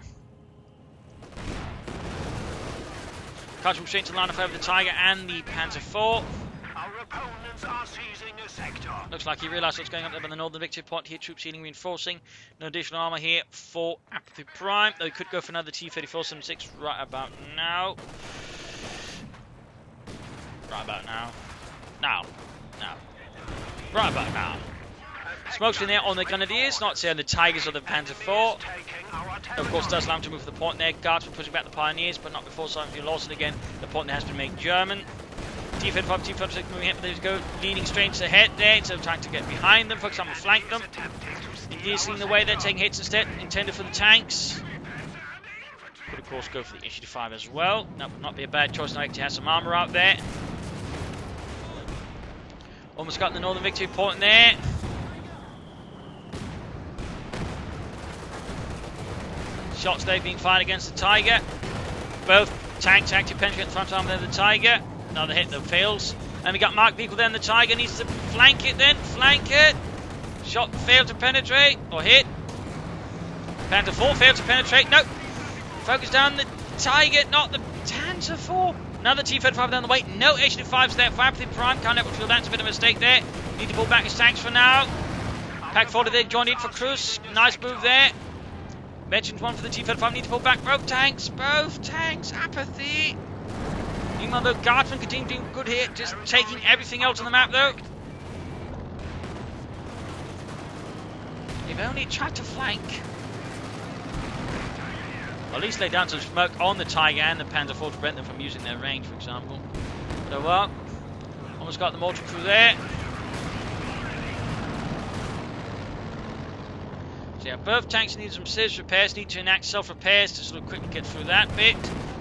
Contras straight to line of fire with the Tiger and the Panzer IV. Our opponents are seizing a sector. Looks like he realised what's going up there by the northern victory point here. Troops healing, reinforcing. No additional armour here for Apathyprime. Though he could go for another T-3476 right about now. Right about now. Now. Right about now. Smoke's in there on the Grenadiers, not saying the Tigers or the Panzer IV. Of course, does allow him to move to the point there. Guardsmen pushing back the Pioneers, but not before starting to be lost. And again, the point there has been made German. T-35, T-36 moving ahead, but they go leading straight to the head there instead of trying to get behind them, focus on to flank them. Engineers leading the way, they're taking hits instead, intended for the tanks. Could of course go for the Issue-5 as well. That would not be a bad choice, now he has some armour out there. Almost got the northern victory point there. Shots there being fired against the Tiger. Both tanks active penetrating at the front arm there, the Tiger. Another hit that fails. And we got Mark Beagle there, and the Tiger needs to flank it then. Flank it. Shot failed to penetrate. Or hit. Panzer IV failed to penetrate. Nope. Focus down the Tiger, not the Panzer IV. Another T-35 down the way. No Issue-5s there for Apathyprime. Can't ever feel that's a bit of a mistake there. Need to pull back his tanks for now. Pack forward there, joined in for Cruzz. Nice move there. Mentioned one for the T-35, need to pull back. Both tanks, Apathy. Meanwhile, though, Guardsmen continue doing good here, just taking everything else on the map, though. They've only tried to flank. Or at least lay down some smoke on the Tiger and the Panzer IV to prevent them from using their range, for example. So, well, almost got the mortar crew there. So yeah, both tanks need some serious repairs, need to enact self-repairs to sort of quickly get through that bit.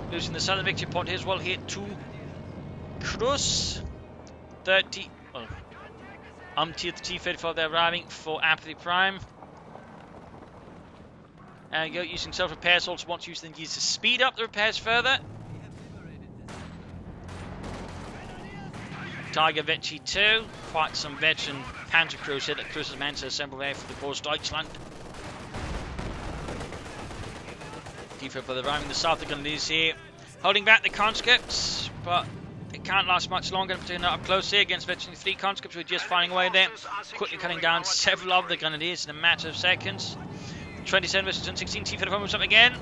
Losing the southern victory point here as well here to Cruzz. 30, well, umpty at the T-35 they're arriving for Apathyprime. And go using self-repairs, also want to use them to speed up the repairs further. Tiger Victory 2, quite some veteran Panzer crews here that Cruzz has managed to assemble there for the Großdeutschland. T-35 arriving the south of Grenadiers here, holding back the conscripts, but it can't last much longer, particularly not up close here against virtually 3 conscripts who are just firing away there, quickly cutting down several of the Grenadiers in a matter of seconds. 27 versus 16, T-35 moves up again.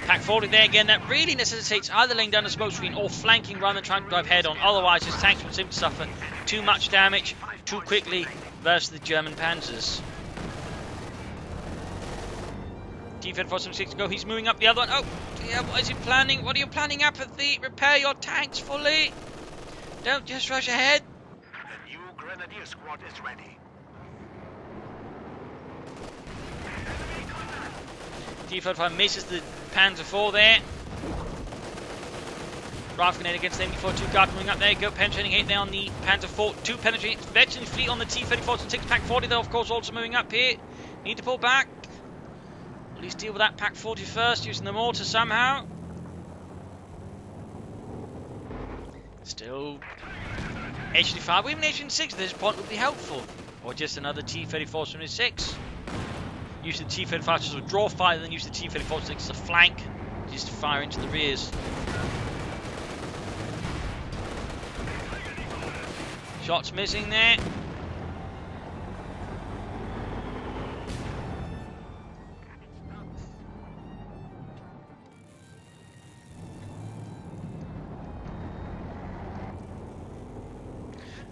Pack 40 there again, that really necessitates either laying down a smoke screen or flanking rather than trying to drive head on, otherwise his tanks would simply suffer too much damage too quickly versus the German panzers. T-35 to go, he's moving up the other one. Oh dear, what is he planning? What are you planning, Apathy? Repair your tanks fully. Don't just rush ahead. The new Grenadier squad is ready. T-35 misses the Panzer IV there. Rifle grenade against the MB-42 guard coming up there. Go penetrating hit there on the Panzer IV. 2 penetrating veteran fleet on the T-34 and 6 Pack 40 though, of course, also moving up here. Need to pull back. At least deal with that Pack 40 first, using the mortar somehow. Still, H-35, even H-6 at this point would be helpful. Or just another T-34-76. Use the T-35 as a draw fire, then use the T-34 as a flank, just to fire into the rears. Shots missing there.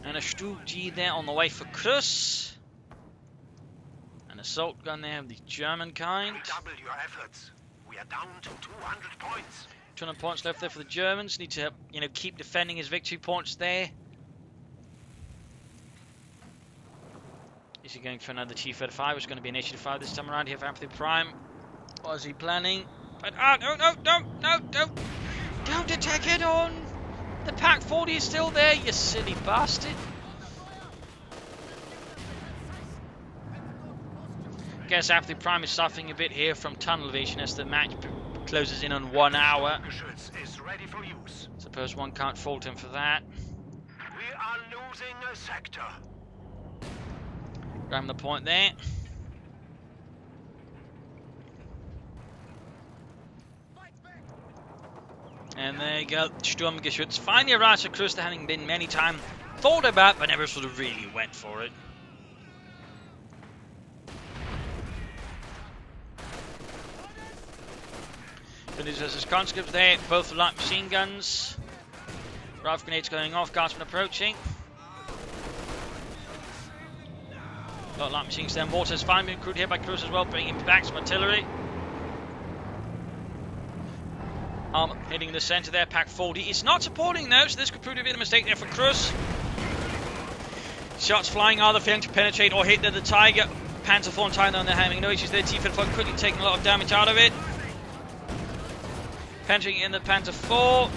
And a Stug G there on the way for Cruzz. An assault gun there of the German kind. Double your efforts. We are down to 200 points. 200 points left there for the Germans. Need to, keep defending his victory points there. Is he going for another T-35? It's going to be an H-35 this time around here for Apathyprime. What is he planning? But don't attack head on. The Pack 40 is still there, you silly bastard. Guess Apathyprime is suffering a bit here from tunnel vision as the match closes in on 1 hour. Is ready for use. Suppose one can't fault him for that. We are losing a sector. Grabbing the point there. And there you go, Sturmgeschütz finally arrives at Cruzz, having been many times thought about, but never sort of really went for it. Grenadiers versus conscripts there, both light machine guns. Rifle grenades going off, guardsmen approaching. Got light machines there, mortars finally been crewed here by Cruzz as well, bringing back some artillery. Hitting the centre there, Pack 40. It's not supporting though, so this could prove to be a mistake there for Cruzz. Shots flying, either failing to penetrate or hit the Tiger. Panzer IV and Tiger on their having no issues there. T-35 quickly taking a lot of damage out of it. Penetrating in the Panzer IV.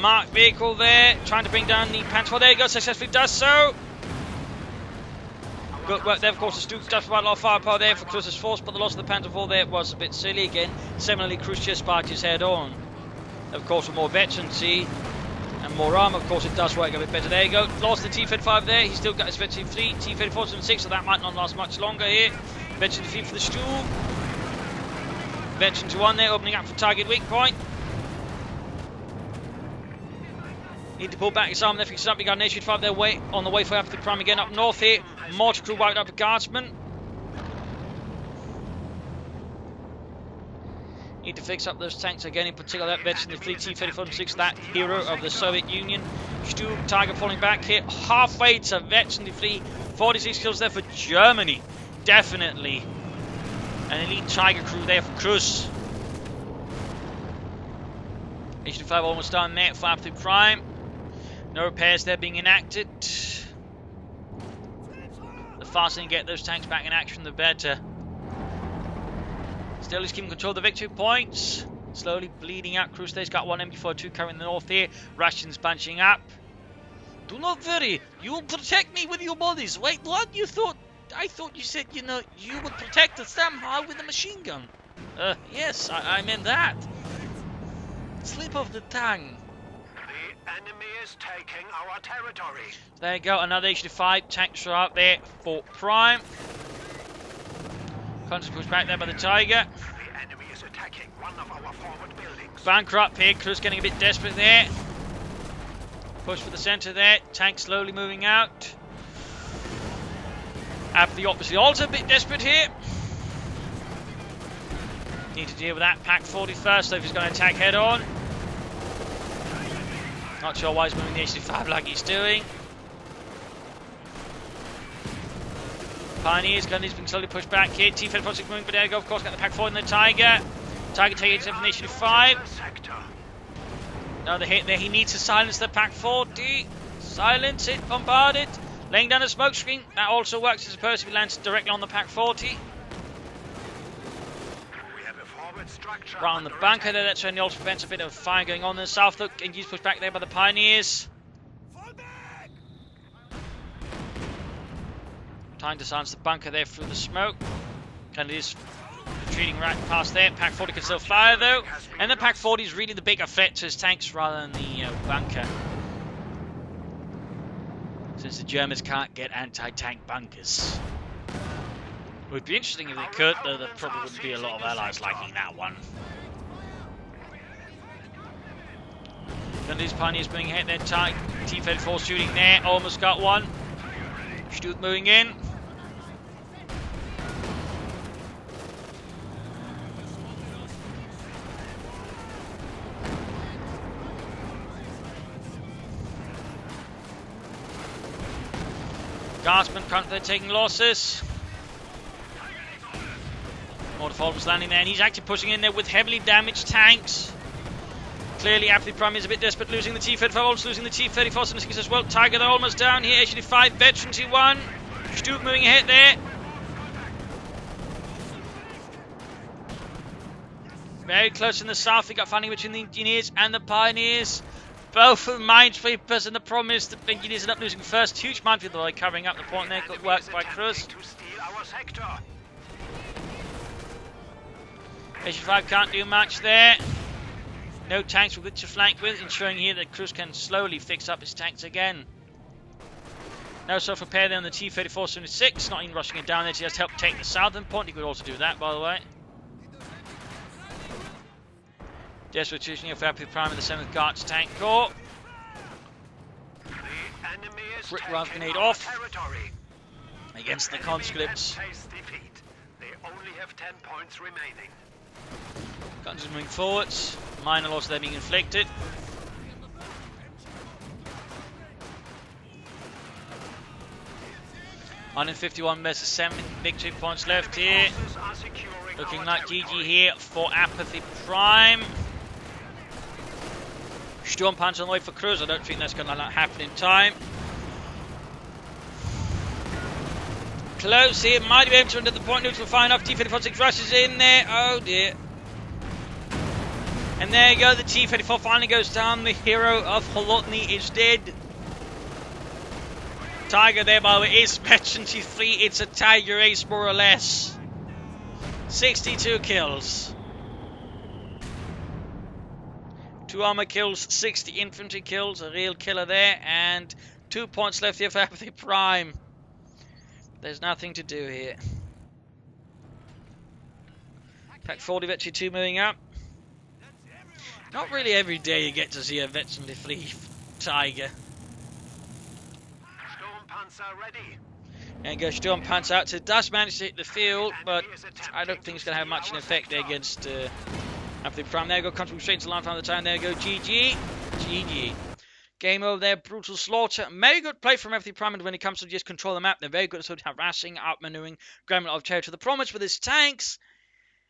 Marked vehicle there, trying to bring down the Panzer IV. There you go, successfully does so. Good work there, of course. The Stug does provide a lot of firepower there for Cruzz's force, but the loss of the Panzer IV there was a bit silly again. Similarly, Cruzz just sparked his head on. Of course, with more veterancy and more armor, of course, it does work a bit better. There you go. Lost the T-35 there. He's still got his veteran fleet. T-34 and 6, so that might not last much longer here. Veteran fleet for the Stug. Veteran to 1 there, opening up for target weak point. Need to pull back his arm there, fix it up. We got an H-35 there on the way for Apathyprime again up north here. Mortar crew wiped up a guardsman. Need to fix up those tanks again, in particular that veteran fleet T-34-6, that hero of the Soviet Union. Stug, Tiger falling back here, halfway to veteran fleet. 46 kills there for Germany, definitely. An elite Tiger crew there for Cruzz. H-35 almost done there for Apathyprime. No repairs there being enacted. The faster you get those tanks back in action, the better. Still he's keeping control of the victory points. Slowly bleeding out. Cruzz has got one MB-42 covering the north here. Russians bunching up. Do not worry, you will protect me with your bodies. Wait, what? I thought you said, you would protect us somehow with a machine gun. Yes, I meant that. Slip of the tongue. The enemy is taking our territory. There you go, another H-5 tanks are out there for Prime. Constant push back there by the Tiger. The attacking one of our forward buildings. Bunker up here. Cruzz getting a bit desperate there. Push for the centre there. Tank slowly moving out. Apathy obviously also a bit desperate here. Need to deal with that Pack 40 first, so if he's going to attack head on. Not sure why he's moving the HD5 like he's doing. Pioneers, Gunny's been slowly pushed back here. T-34 moving, but there you go, of course, got the Pack 40 and the Tiger. Tiger taking 87 from the HD5. Another hit there, he needs to silence the Pack 40. Silence it, bombard it. Laying down a smoke screen, that also works as opposed to be lands directly on the Pack 40. Right on the bunker there, that's when the also prevents a bit of fire going on in the south. Look, and he's pushed back there by the Pioneers. Time to silence the bunker there through the smoke. And it is retreating right past there. Pack 40 can still fire though. And the Pack 40 is really the bigger threat to his tanks rather than the bunker. Since the Germans can't get anti-tank bunkers. It would be interesting if they could, though there probably wouldn't be a lot of allies liking that one. Then these Pioneers being hit, then T-34 shooting there, almost got one. Stuke moving in. Guardsmen currently taking losses. Mortarfall landing there, and he's actually pushing in there with heavily damaged tanks. Clearly, Apathyprime is a bit desperate, losing the T-34, also losing the T-34 and as well. Tiger, they're almost down here. HD5, Veteran T1. Stuke moving ahead there. Very close in the south. We got fighting between the Engineers and the Pioneers. Both of the minesweepers, and the problem is the Engineers end up losing first. Huge minefield though, covering up the point there. Good work by Cruzz. HD5 can't do much there. No tanks with which to flank with, ensuring here that Cruzz can slowly fix up his tanks again. No self-repair there on the T-34-76, not even rushing it down there to just help take the southern point. He could also do that, by the way. Desperate positioning of Apathyprime in the 7th Guards Tank Corps. Brick Run Grenade off against the conscripts. They only have 10 points remaining. Guns are moving forwards. Minor loss there being inflicted. $151 versus 7 victory points left here. Looking like GG here for Apathyprime. Storm Punch on the way for Cruzz. I don't think that's going to happen in time. Close here. Might be able to enter the point neutral far enough. T-34 rushes in there. Oh dear. And there you go. The T-34 finally goes down. The hero of Holotny is dead. Tiger there, by the way, is Veteran T3. It's a Tiger Ace, more or less. 62 kills. 2 armor kills, 60 infantry kills, a real killer there, and 2 points left here for Apathyprime. There's nothing to do here. Pack 40 Veteran 2 moving up. Not really every day you get to see a Veteran T3 Tiger. Sturmpanzer ready. And go Sturmpanzer out. So it does manage to hit the field, but I don't think it's going to have much an effect there against Apathyprime. There you go, coming straight into the line from the time. There you go, GG. GG. Game over there, brutal slaughter. Very good play from Apathyprime, and when it comes to just control the map, they're very good at sort of harassing, outmaneuvering, grabbing a lot of territory. The problem is with his tanks,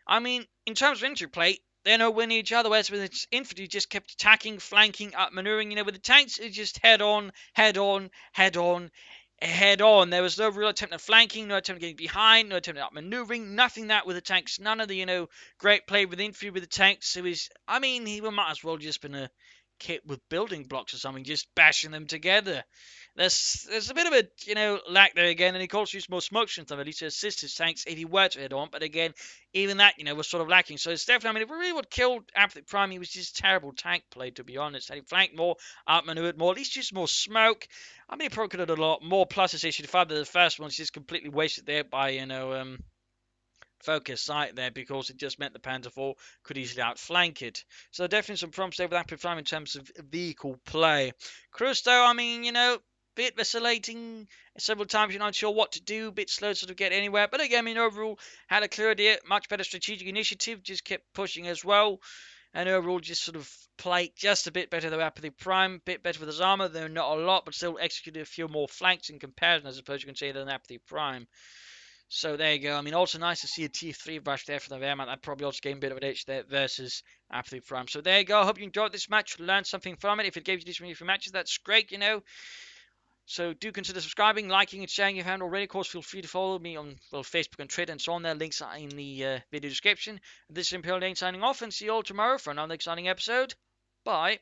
I mean, in terms of infantry play, they're nowhere near each other, whereas with its infantry, just kept attacking, flanking, outmaneuvering. You know, with the tanks, it's just head on, head on, head on, head on. There was no real attempt at flanking, no attempt at getting behind, no attempt at outmaneuvering, nothing that with the tanks. None of the, you know, great play with infantry with the tanks. It was, I mean, he might as well just been a kit with building blocks or something, just bashing them together. There's a bit of a, you know, lack there again, and he could also use more smoke screens at least to assist his tanks if he were to head on, but again, even that, you know, was sort of lacking. So it's definitely, I mean, if we really would kill Apathyprime, he was just terrible tank play, to be honest. Had he flanked more, outmaneuvered more, at least just more smoke. I mean, he probably could have done a lot more, plus his issue 5, but the first one's just completely wasted there by, you know, focus site there, because it just meant the Panzer IV could easily outflank it. So definitely some problems there with Apathyprime in terms of vehicle play. Cruzz, though, I mean, bit vacillating several times. You're not sure what to do, bit slow to sort of get anywhere. But again, I mean, overall, had a clear idea, much better strategic initiative, just kept pushing as well. And overall, just sort of played just a bit better than Apathyprime, bit better with his armor, though not a lot, but still executed a few more flanks in comparison, I suppose you can say, than Apathyprime. So there you go. I mean, also nice to see a T3 rush there for the Wehrmacht. That probably also gave a bit of an edge there versus Apathyprime. So there you go. I hope you enjoyed this match, learned something from it. If it gave you these few matches, that's great, So do consider subscribing, liking, and sharing if you haven't already. Of course, feel free to follow me on Facebook and Twitter and so on. There, links are in the video description. This is Imperial Dane signing off, and see you all tomorrow for another exciting episode. Bye.